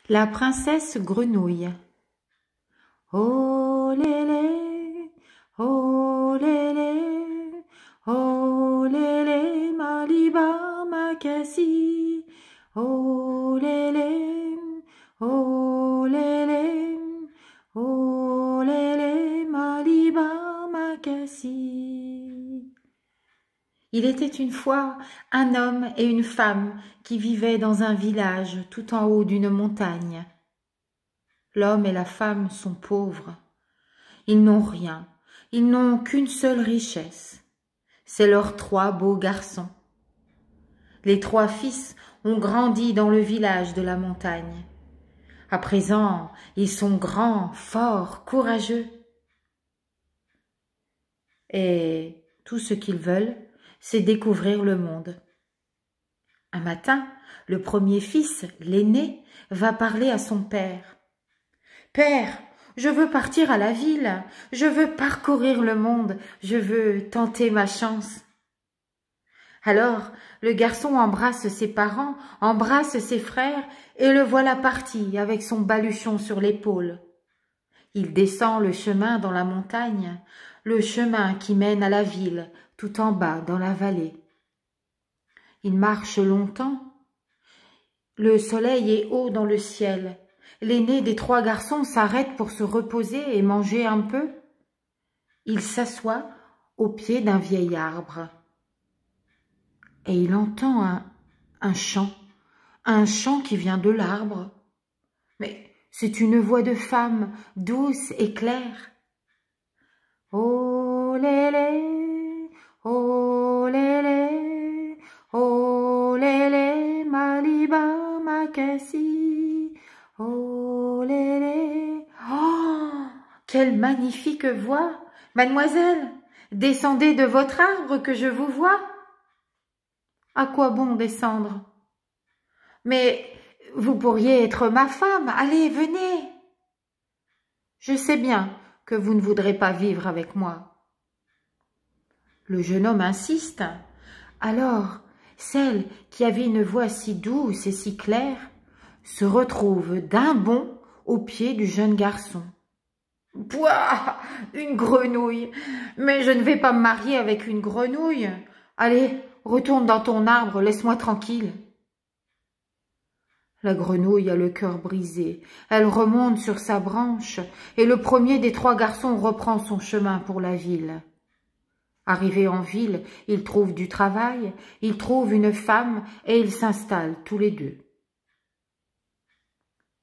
La princesse grenouille. Oh lélé, oh lélé, oh lélé, Maliba Makassi. Oh lélé, oh lélé, oh lélé, Maliba Makassi. Il était une fois un homme et une femme qui vivaient dans un village tout en haut d'une montagne. L'homme et la femme sont pauvres. Ils n'ont rien, ils n'ont qu'une seule richesse. C'est leurs 3 beaux garçons. Les 3 fils ont grandi dans le village de la montagne. À présent, ils sont grands, forts, courageux. Et tout ce qu'ils veulent, c'est découvrir le monde. Un matin, le premier fils, l'aîné, va parler à son père. « Père, je veux partir à la ville, je veux parcourir le monde, je veux tenter ma chance. » Alors, le garçon embrasse ses parents, embrasse ses frères, et le voilà parti avec son baluchon sur l'épaule. Il descend le chemin dans la montagne, le chemin qui mène à la ville, tout en bas dans la vallée. Il marche longtemps. Le soleil est haut dans le ciel. L'aîné des 3 garçons s'arrête pour se reposer et manger un peu. Il s'assoit au pied d'un vieil arbre. Et il entend un chant qui vient de l'arbre. Mais c'est une voix de femme, douce et claire. Oh lélé, oh lélé, oh lélé, Maliba Makassi, oh lélé. Oh, quelle magnifique voix! Mademoiselle, descendez de votre arbre que je vous vois. À quoi bon descendre? Mais vous pourriez être ma femme, allez, venez. Je sais bien que vous ne voudrez pas vivre avec moi. Le jeune homme insiste. Alors, celle qui avait une voix si douce et si claire se retrouve d'un bond au pied du jeune garçon. « Pouah, une grenouille! Mais je ne vais pas me marier avec une grenouille. Allez, retourne dans ton arbre, laisse-moi tranquille. » La grenouille a le cœur brisé. Elle remonte sur sa branche et le premier des 3 garçons reprend son chemin pour la ville. Arrivé en ville, il trouve du travail, il trouve une femme et ils s'installent tous les 2.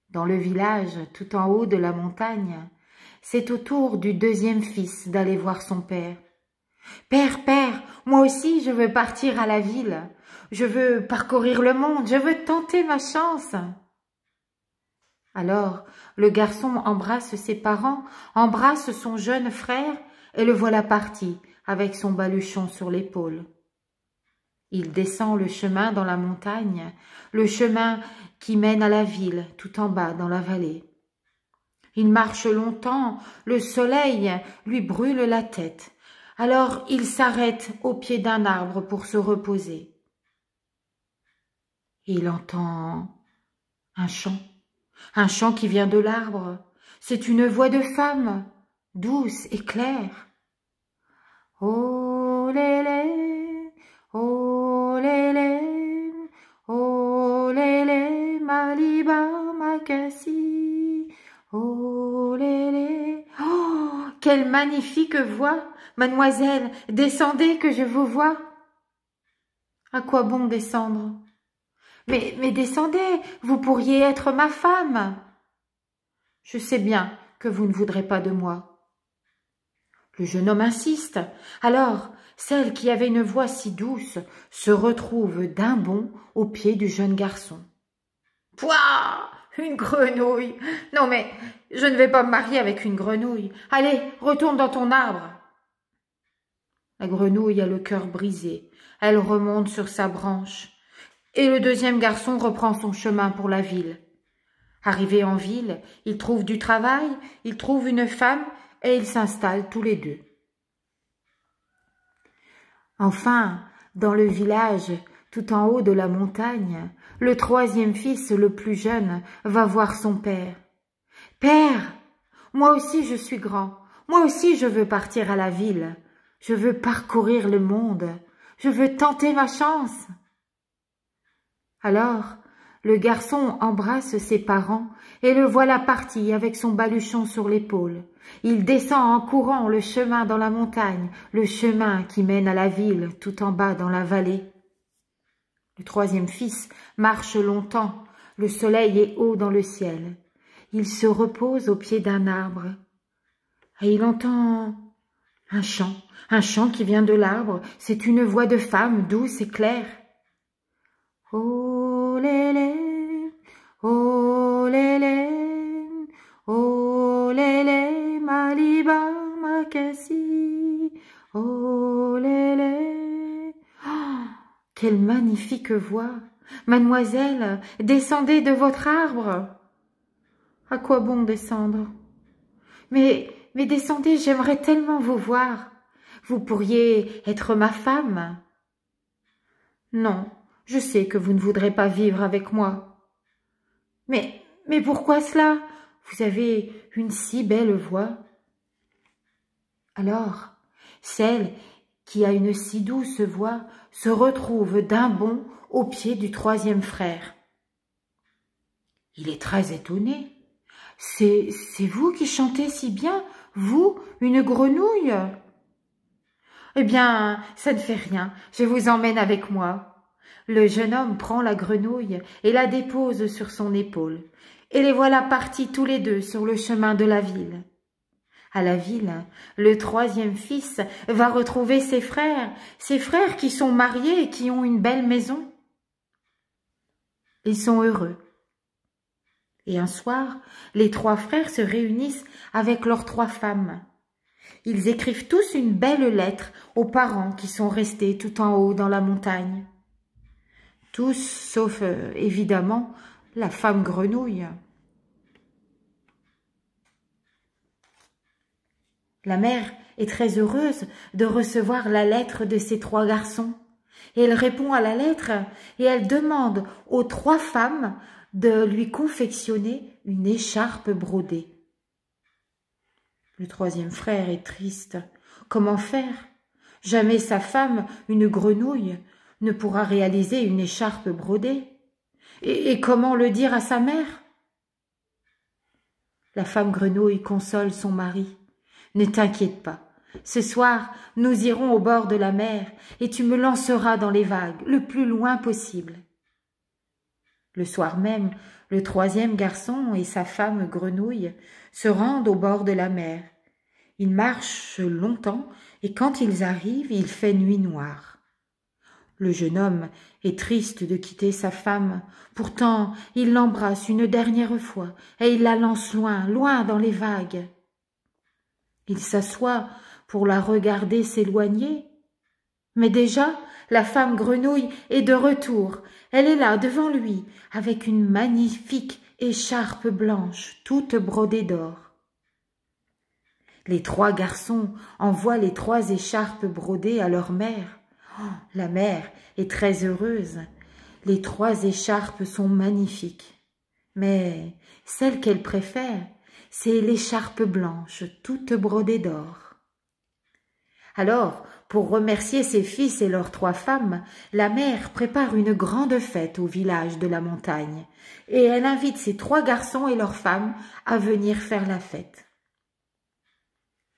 Dans le village, tout en haut de la montagne, c'est au tour du 2e fils d'aller voir son père. « Père, père, moi aussi je veux partir à la ville. Je veux parcourir le monde, je veux tenter ma chance. » Alors, le garçon embrasse ses parents, embrasse son jeune frère et le voilà parti avec son baluchon sur l'épaule. Il descend le chemin dans la montagne, le chemin qui mène à la ville, tout en bas dans la vallée. Il marche longtemps, le soleil lui brûle la tête. Alors il s'arrête au pied d'un arbre pour se reposer. Il entend un chant qui vient de l'arbre. C'est une voix de femme, douce et claire. Oh lélé, oh lélé, oh lélé, Maliba Makassi, oh lélé. Oh, quelle magnifique voix! Mademoiselle, descendez que je vous vois. À quoi bon descendre? Mais descendez, vous pourriez être ma femme. Je sais bien que vous ne voudrez pas de moi. Le jeune homme insiste. Alors, celle qui avait une voix si douce se retrouve d'un bond au pied du jeune garçon. « Pouah! Une grenouille! Non mais, je ne vais pas me marier avec une grenouille. Allez, retourne dans ton arbre. » La grenouille a le cœur brisé. Elle remonte sur sa branche. Et le 2e garçon reprend son chemin pour la ville. Arrivé en ville, il trouve du travail, il trouve une femme et ils s'installent tous les 2. Enfin, dans le village, Tout en haut de la montagne, le troisième fils, le plus jeune, va voir son père. « Père, moi aussi je suis grand, moi aussi je veux partir à la ville, je veux parcourir le monde, je veux tenter ma chance. » Alors, le garçon embrasse ses parents et le voilà parti avec son baluchon sur l'épaule. Il descend en courant le chemin dans la montagne, le chemin qui mène à la ville tout en bas dans la vallée. Le troisième fils marche longtemps, le soleil est haut dans le ciel. Il se repose au pied d'un arbre et il entend un chant qui vient de l'arbre. C'est une voix de femme douce et claire. Oh lélé, oh lélé, oh lélé, maliba makasi, oh lélé. Oh, quelle magnifique voix! Mademoiselle, descendez de votre arbre. À quoi bon descendre? Mais descendez, j'aimerais tellement vous voir. Vous pourriez être ma femme. Non, je sais que vous ne voudrez pas vivre avec moi. Mais pourquoi cela? Vous avez une si belle voix. Alors, celle qui a une si douce voix se retrouve d'un bond au pied du troisième frère. Il est très étonné. C'est vous qui chantez si bien, vous, une grenouille? Eh bien, ça ne fait rien, je vous emmène avec moi. Le jeune homme prend la grenouille et la dépose sur son épaule, et les voilà partis tous les deux sur le chemin de la ville. À la ville, le troisième fils va retrouver ses frères qui sont mariés et qui ont une belle maison. Ils sont heureux. Et un soir, les trois frères se réunissent avec leurs trois femmes. Ils écrivent tous une belle lettre aux parents qui sont restés tout en haut dans la montagne. Tous, sauf évidemment la femme grenouille. La mère est très heureuse de recevoir la lettre de ses trois garçons. Et elle répond à la lettre et elle demande aux trois femmes de lui confectionner une écharpe brodée. Le troisième frère est triste. Comment faire? Jamais sa femme, une grenouille, ne pourra réaliser une écharpe brodée. Et comment le dire à sa mère? La femme grenouille console son mari. Ne t'inquiète pas. Ce soir, nous irons au bord de la mer et tu me lanceras dans les vagues, le plus loin possible. Le soir même, le troisième garçon et sa femme grenouille se rendent au bord de la mer. Ils marchent longtemps et quand ils arrivent, il fait nuit noire. Le jeune homme est triste de quitter sa femme. Pourtant, il l'embrasse une dernière fois et il la lance loin, loin dans les vagues. Il s'assoit pour la regarder s'éloigner. Mais déjà, la femme grenouille est de retour. Elle est là devant lui, avec une magnifique écharpe blanche, toute brodée d'or. Les trois garçons envoient les trois écharpes brodées à leur mère. Oh, la mère est très heureuse. Les trois écharpes sont magnifiques. Mais celle qu'elle préfère, c'est l'écharpe blanche, toute brodée d'or. Alors, pour remercier ses fils et leurs trois femmes, la mère prépare une grande fête au village de la montagne, et elle invite ses trois garçons et leurs femmes à venir faire la fête.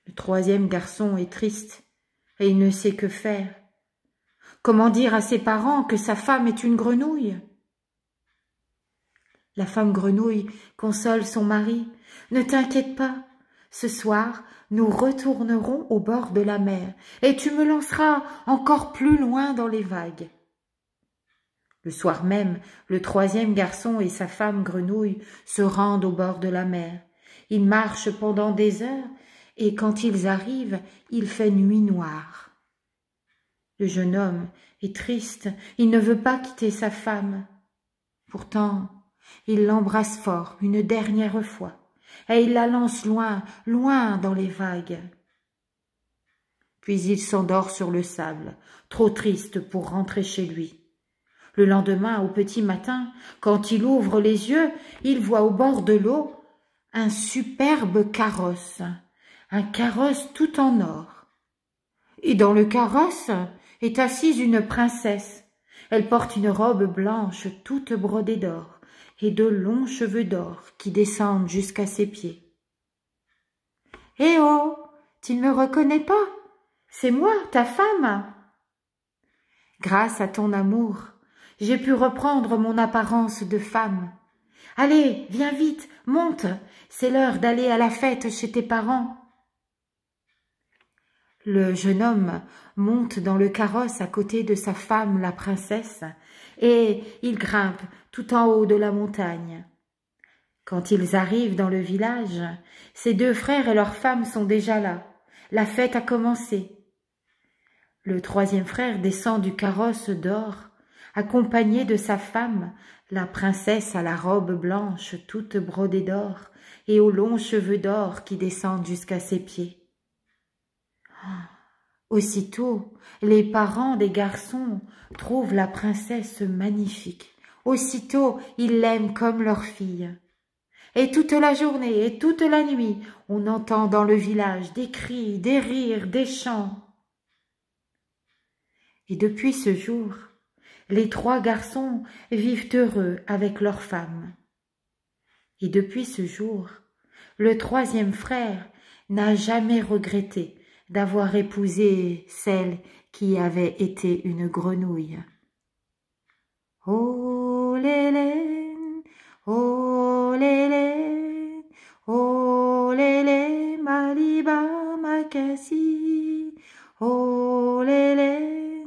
Le troisième garçon est triste, et il ne sait que faire. Comment dire à ses parents que sa femme est une grenouille? La femme grenouille console son mari. « Ne t'inquiète pas, ce soir, nous retournerons au bord de la mer et tu me lanceras encore plus loin dans les vagues. » Le soir même, le troisième garçon et sa femme grenouille se rendent au bord de la mer. Ils marchent pendant des heures et quand ils arrivent, il fait nuit noire. Le jeune homme est triste, il ne veut pas quitter sa femme. Pourtant, il l'embrasse fort une dernière fois et il la lance loin, loin dans les vagues. Puis il s'endort sur le sable, trop triste pour rentrer chez lui. Le lendemain, au petit matin, quand il ouvre les yeux, il voit au bord de l'eau un superbe carrosse, un carrosse tout en or. Et dans le carrosse est assise une princesse. Elle porte une robe blanche toute brodée d'or et de longs cheveux d'or qui descendent jusqu'à ses pieds. « Eh oh, tu ne me reconnais pas? C'est moi, ta femme. » « Grâce à ton amour, j'ai pu reprendre mon apparence de femme. Allez, viens vite, monte, c'est l'heure d'aller à la fête chez tes parents. » Le jeune homme monte dans le carrosse à côté de sa femme, la princesse, et il grimpe tout en haut de la montagne. Quand ils arrivent dans le village, ses deux frères et leurs femmes sont déjà là. La fête a commencé. Le troisième frère descend du carrosse d'or, accompagné de sa femme, la princesse à la robe blanche toute brodée d'or et aux longs cheveux d'or qui descendent jusqu'à ses pieds. Aussitôt, les parents des garçons trouvent la princesse magnifique. Aussitôt, ils l'aiment comme leur fille. Et toute la journée et toute la nuit, on entend dans le village des cris, des rires, des chants. Et depuis ce jour, les trois garçons vivent heureux avec leurs femmes. Et depuis ce jour, le troisième frère n'a jamais regretté d'avoir épousé celle qui avait été une grenouille. Oh lélé, oh lélé, oh lélé, maliba makasi, oh lélé,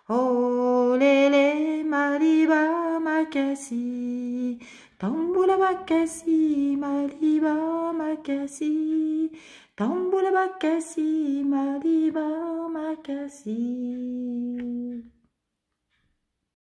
oh lélé, maliba makasi, tamboula makasi, maliba makasi, tamboula makasi, maliba makasi.